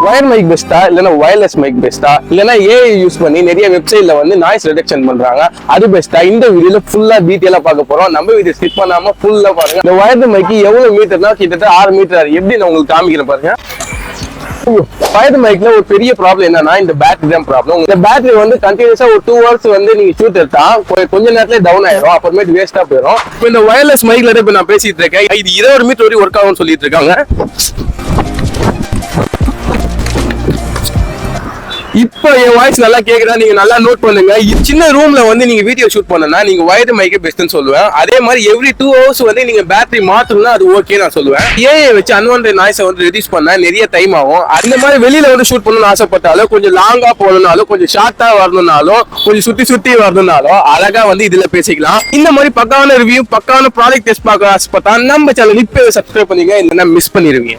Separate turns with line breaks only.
Wire mic பெஸ்டா இல்லைன்னா wireless mic பெஸ்டா இல்லைன்னா ஏஐ யூஸ் பண்ணி நிறைய வெப்சைட்ல வந்து நாய்ஸ் ரிடக்ஷன் பண்றாங்க, அது பெஸ்டா? இந்த வீடியோல ஃபுல்லா டீடைலா பார்க்க போறோம். நம்ம வீடியோ ஸ்கிப் பண்ணாம ஃபுல்லா பாருங்க. இந்த வயர்டு மைக்கு எவ்வளவு மீட்டர்னா கிட்டத்தட்ட 6 மீட்டர். எப்படி நான் உங்களுக்கு காமிக்கிறேன் பாருங்க. வயர்டு மைக்ல ஒரு பெரிய ப்ராப்ளம் என்னன்னா இந்த பேட்டரி தான் ப்ராப்ளம். இந்த பேட்டரி வந்து கண்டினியூஸா ஒரு 2 hours வந்து நீங்க ஷூட் எடுத்தா கொஞ்ச நேரத்துல டவுன் ஆயிடும், அப்புறமேட்டு வேஸ்டா போயிடும். இப்போ இந்த வயர்லெஸ் மைக்ல இப்ப நான் பேசிட்டு இருக்கேன், இது 20 மீட்டர் வரைக்கும் ஒர்க் ஆகும்னு சொல்லிட்டு இருக்காங்க. இப்போ என் வாய்ஸ் நல்லா கேக்குதா? நீங்க நல்லா நோட் பண்ணுங்க. சின்ன ரூம்ல வந்து நீங்க வீடியோ ஷூட் பண்ணனா நீங்க வயர்டு மைக்கே பெஸ்ட்னு சொல்லுவேன். அதே மாதிரி எவ்ரி 2 hours வந்து நீங்க பேட்டரி மாத்தணும்னா அது ஓகே நான் சொல்லுவேன். ஏஐ வச்சு அன்வான்டட் நாய்ஸை வந்து ரெடியூஸ் பண்ணா நிறைய டைம் ஆகும். அந்த மாதிரி வெளியில வந்து ஷூட் பண்ணணும்னு ஆசைப்பட்டாலும், கொஞ்சம் லாங்கா போகணும்னாலும், கொஞ்சம் ஷார்ட்டா வரணும்னாலும், கொஞ்சம் சுத்தி வரணும்னாலும் அழகா வந்து இதுல பேசிக்கலாம். இந்த மாதிரி பக்காவான ரிவ்யூ, பக்காவான ப்ராடக்ட் டெஸ்ட் பார்க்க ஆசைப்பட்டா நம்ம சேனல் இப்பவே சப்ஸ்கிரைப் பண்ணிங்க, இல்லைன்னா மிஸ் பண்ணிடுவீங்க.